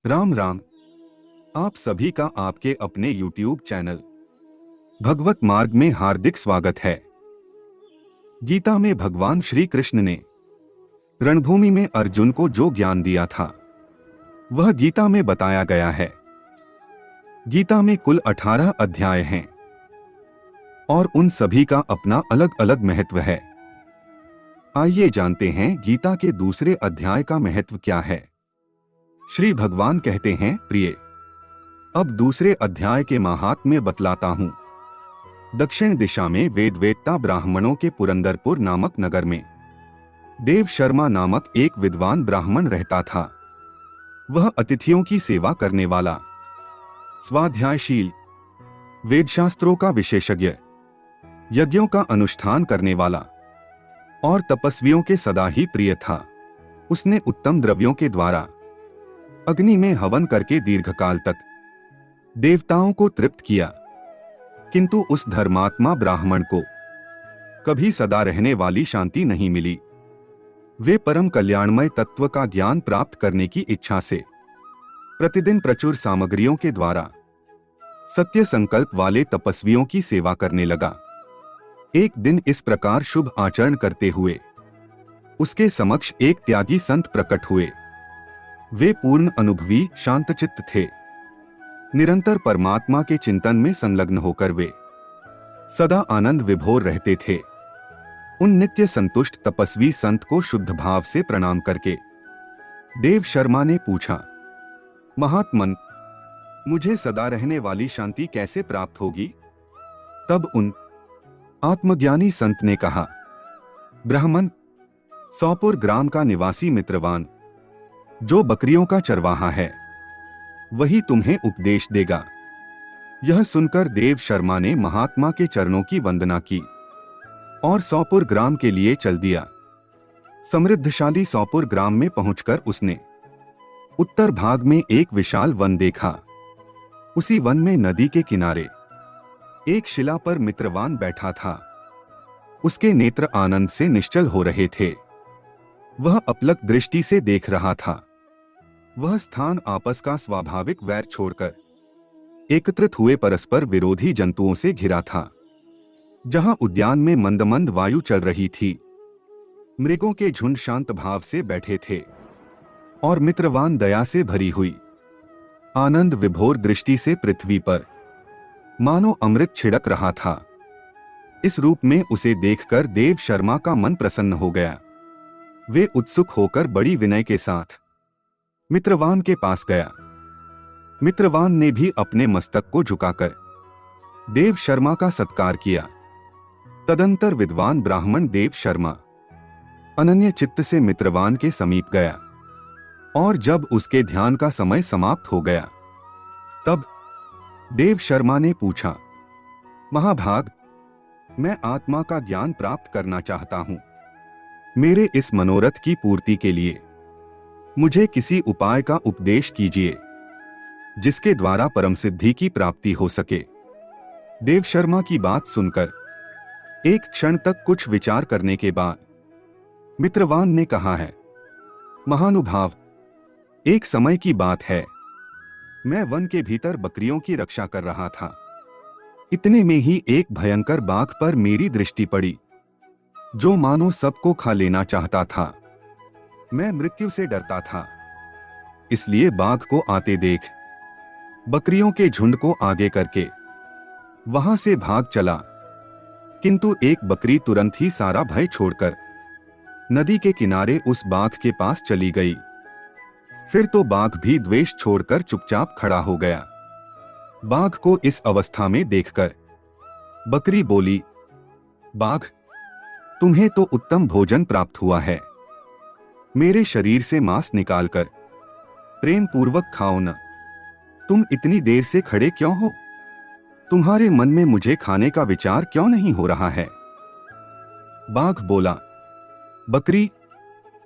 राम राम। आप सभी का आपके अपने YouTube चैनल भगवत मार्ग में हार्दिक स्वागत है। गीता में भगवान श्री कृष्ण ने रणभूमि में अर्जुन को जो ज्ञान दिया था वह गीता में बताया गया है। गीता में कुल 18 अध्याय हैं और उन सभी का अपना अलग अलग महत्व है। आइए जानते हैं गीता के दूसरे अध्याय का महत्व क्या है। श्री भगवान कहते हैं, प्रिय, अब दूसरे अध्याय के महात्म्य बतलाता हूं। दक्षिण दिशा में वेदवेत्ता ब्राह्मणों के पुरंदरपुर नामक नगर में देव शर्मा नामक एक विद्वान ब्राह्मण रहता था। वह अतिथियों की सेवा करने वाला, स्वाध्यायशील, वेदशास्त्रों का विशेषज्ञ, यज्ञों का अनुष्ठान करने वाला और तपस्वियों के सदा ही प्रिय था। उसने उत्तम द्रव्यों के द्वारा अग्नि में हवन करके दीर्घकाल तक देवताओं को तृप्त किया, किंतु उस धर्मात्मा ब्राह्मण को कभी सदा रहने वाली शांति नहीं मिली। वे परम कल्याणमय तत्व का ज्ञान प्राप्त करने की इच्छा से प्रतिदिन प्रचुर सामग्रियों के द्वारा सत्य संकल्प वाले तपस्वियों की सेवा करने लगा। एक दिन इस प्रकार शुभ आचरण करते हुए उसके समक्ष एक त्यागी संत प्रकट हुए। वे पूर्ण अनुभवी शांतचित्त थे। निरंतर परमात्मा के चिंतन में संलग्न होकर वे सदा आनंद विभोर रहते थे। उन नित्य संतुष्ट तपस्वी संत को शुद्ध भाव से प्रणाम करके देव शर्मा ने पूछा, महात्मन, मुझे सदा रहने वाली शांति कैसे प्राप्त होगी? तब उन आत्मज्ञानी संत ने कहा, ब्राह्मण, सौपुर ग्राम का निवासी मित्रवान जो बकरियों का चरवाहा है वही तुम्हें उपदेश देगा। यह सुनकर देव शर्मा ने महात्मा के चरणों की वंदना की और सौपुर ग्राम के लिए चल दिया। समृद्धशाली सौपुर ग्राम में पहुंचकर उसने उत्तर भाग में एक विशाल वन देखा। उसी वन में नदी के किनारे एक शिला पर मित्रवान बैठा था। उसके नेत्र आनंद से निश्चल हो रहे थे। वह अपलक दृष्टि से देख रहा था। वह स्थान आपस का स्वाभाविक वैर छोड़कर एकत्रित हुए परस्पर विरोधी जंतुओं से घिरा था। जहां उद्यान में मंद मंद वायु चल रही थी, मृगों के झुंड शांत भाव से बैठे थे और मित्रवान दया से भरी हुई आनंद विभोर दृष्टि से पृथ्वी पर मानो अमृत छिड़क रहा था। इस रूप में उसे देखकर देव शर्मा का मन प्रसन्न हो गया। वे उत्सुक होकर बड़ी विनय के साथ मित्रवान के पास गया। मित्रवान ने भी अपने मस्तक को झुकाकर देव शर्मा का सत्कार किया। तदंतर विद्वान ब्राह्मण देव शर्मा अनन्य चित्त से मित्रवान के समीप गया और जब उसके ध्यान का समय समाप्त हो गया तब देव शर्मा ने पूछा, महाभाग, मैं आत्मा का ज्ञान प्राप्त करना चाहता हूं। मेरे इस मनोरथ की पूर्ति के लिए मुझे किसी उपाय का उपदेश कीजिए जिसके द्वारा परम सिद्धि की प्राप्ति हो सके। देव शर्मा की बात सुनकर एक क्षण तक कुछ विचार करने के बाद मित्रवान ने कहा है, महानुभाव, एक समय की बात है, मैं वन के भीतर बकरियों की रक्षा कर रहा था। इतने में ही एक भयंकर बाघ पर मेरी दृष्टि पड़ी जो मानो सबको खा लेना चाहता था। मैं मृत्यु से डरता था, इसलिए बाघ को आते देख बकरियों के झुंड को आगे करके वहां से भाग चला, किंतु एक बकरी तुरंत ही सारा भय छोड़कर नदी के किनारे उस बाघ के पास चली गई। फिर तो बाघ भी द्वेष छोड़कर चुपचाप खड़ा हो गया। बाघ को इस अवस्था में देखकर बकरी बोली, बाघ, तुम्हें तो उत्तम भोजन प्राप्त हुआ है। मेरे शरीर से मांस निकालकर प्रेम पूर्वक खाओ न। तुम इतनी देर से खड़े क्यों हो? तुम्हारे मन में मुझे खाने का विचार क्यों नहीं हो रहा है? बाघ बोला, बकरी,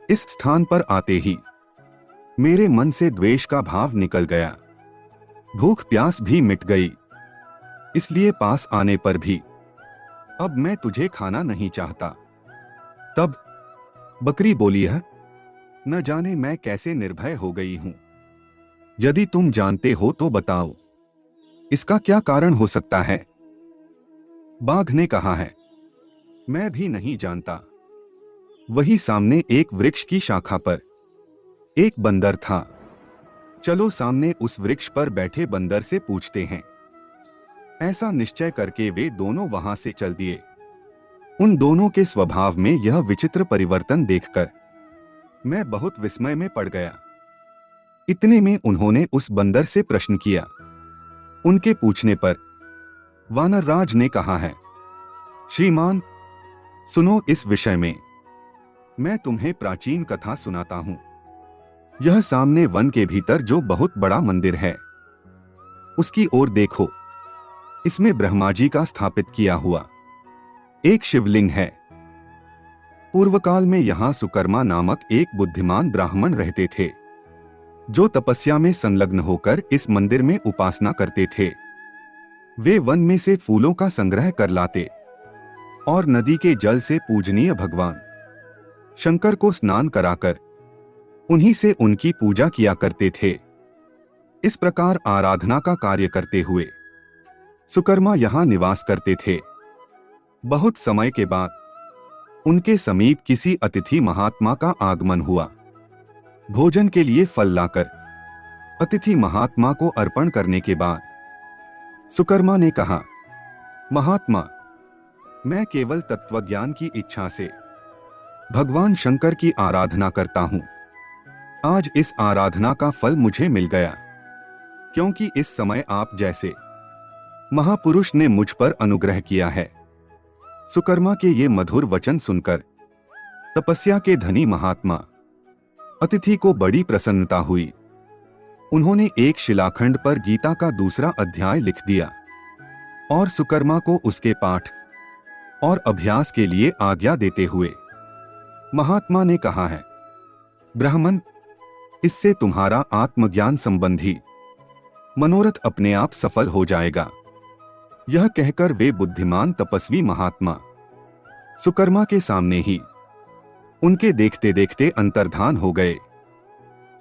इस स्थान पर आते ही मेरे मन से द्वेष का भाव निकल गया। भूख प्यास भी मिट गई, इसलिए पास आने पर भी अब मैं तुझे खाना नहीं चाहता। तब बकरी बोली, है न जाने मैं कैसे निर्भय हो गई हूं। यदि तुम जानते हो तो बताओ, इसका क्या कारण हो सकता है? बाघ ने कहा है, मैं भी नहीं जानता। वही सामने एक वृक्ष की शाखा पर एक बंदर था। चलो सामने उस वृक्ष पर बैठे बंदर से पूछते हैं। ऐसा निश्चय करके वे दोनों वहां से चल दिए। उन दोनों के स्वभाव में यह विचित्र परिवर्तन देखकर मैं बहुत विस्मय में पड़ गया। इतने में उन्होंने उस बंदर से प्रश्न किया। उनके पूछने पर वानरराज ने कहा है, श्रीमान, सुनो, इस विषय में मैं तुम्हें प्राचीन कथा सुनाता हूं। यह सामने वन के भीतर जो बहुत बड़ा मंदिर है, उसकी ओर देखो। इसमें ब्रह्मा जी का स्थापित किया हुआ एक शिवलिंग है। पूर्व काल में यहां सुकर्मा नामक एक बुद्धिमान ब्राह्मण रहते थे, जो तपस्या में संलग्न होकर इस मंदिर में उपासना करते थे। वे वन में से फूलों का संग्रह कर लाते और नदी के जल से पूजनीय भगवान शंकर को स्नान कराकर उन्हीं से उनकी पूजा किया करते थे। इस प्रकार आराधना का कार्य करते हुए सुकर्मा यहां निवास करते थे। बहुत समय के बाद उनके समीप किसी अतिथि महात्मा का आगमन हुआ। भोजन के लिए फल लाकर अतिथि महात्मा को अर्पण करने के बाद सुकर्मा ने कहा, महात्मा, मैं केवल तत्वज्ञान की इच्छा से भगवान शंकर की आराधना करता हूं। आज इस आराधना का फल मुझे मिल गया, क्योंकि इस समय आप जैसे महापुरुष ने मुझ पर अनुग्रह किया है। सुकर्मा के ये मधुर वचन सुनकर तपस्या के धनी महात्मा अतिथि को बड़ी प्रसन्नता हुई। उन्होंने एक शिलाखंड पर गीता का दूसरा अध्याय लिख दिया और सुकर्मा को उसके पाठ और अभ्यास के लिए आज्ञा देते हुए महात्मा ने कहा है, ब्राह्मण, इससे तुम्हारा आत्मज्ञान संबंधी मनोरथ अपने आप सफल हो जाएगा। यह कहकर वे बुद्धिमान तपस्वी महात्मा सुकर्मा के सामने ही उनके देखते देखते अंतर्धान हो गए।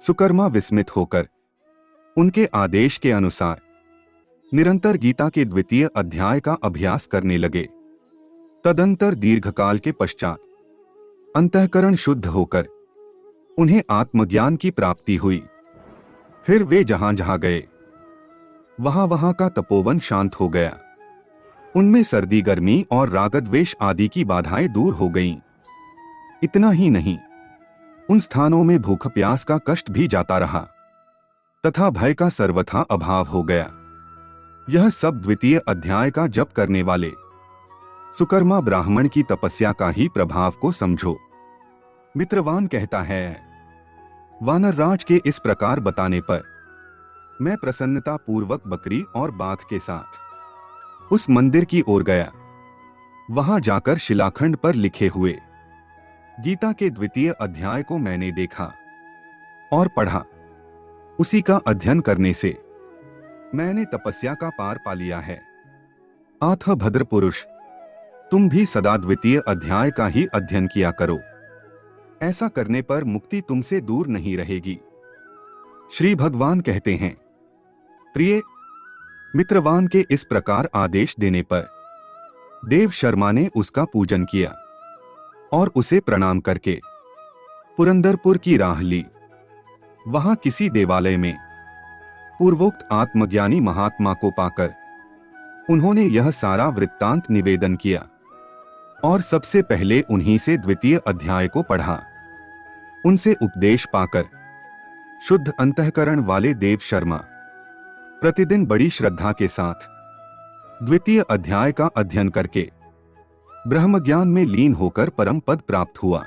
सुकर्मा विस्मित होकर उनके आदेश के अनुसार निरंतर गीता के द्वितीय अध्याय का अभ्यास करने लगे। तदंतर दीर्घकाल के पश्चात अंतःकरण शुद्ध होकर उन्हें आत्मज्ञान की प्राप्ति हुई। फिर वे जहां जहां गए वहां का तपोवन शांत हो गया। उनमें सर्दी, गर्मी और रागद्वेष आदि की बाधाएं दूर हो गईं। इतना ही नहीं, उन स्थानों में भूख प्यास का कष्ट भी जाता रहा तथा भय का सर्वथा अभाव हो गया। यह सब द्वितीय अध्याय का जप करने वाले सुकर्मा ब्राह्मण की तपस्या का ही प्रभाव को समझो। मित्रवान कहता है, वानरराज के इस प्रकार बताने पर मैं प्रसन्नता पूर्वक बकरी और बाघ के साथ उस मंदिर की ओर गया। वहां जाकर शिलाखंड पर लिखे हुए गीता के द्वितीय अध्याय को मैंने देखा और पढ़ा। उसी का अध्ययन करने से मैंने तपस्या का पार पा लिया है। आथ भद्र पुरुष, तुम भी सदा द्वितीय अध्याय का ही अध्ययन किया करो। ऐसा करने पर मुक्ति तुमसे दूर नहीं रहेगी। श्री भगवान कहते हैं, प्रिय मित्रवान के इस प्रकार आदेश देने पर देव शर्मा ने उसका पूजन किया और उसे प्रणाम करके पुरंदरपुर की राह ली। वहां किसी देवालय में पूर्वोक्त आत्मज्ञानी महात्मा को पाकर उन्होंने यह सारा वृत्तांत निवेदन किया और सबसे पहले उन्हीं से द्वितीय अध्याय को पढ़ा। उनसे उपदेश पाकर शुद्ध अंतःकरण वाले देव शर्मा प्रतिदिन बड़ी श्रद्धा के साथ द्वितीय अध्याय का अध्ययन करके ब्रह्म ज्ञान में लीन होकर परम पद प्राप्त हुआ।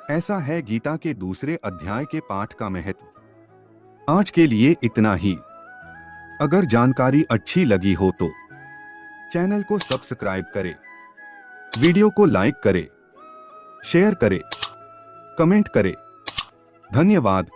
ऐसा है गीता के दूसरे अध्याय के पाठ का महत्व। आज के लिए इतना ही। अगर जानकारी अच्छी लगी हो तो चैनल को सब्सक्राइब करें, वीडियो को लाइक करें, शेयर करें, कमेंट करें। धन्यवाद।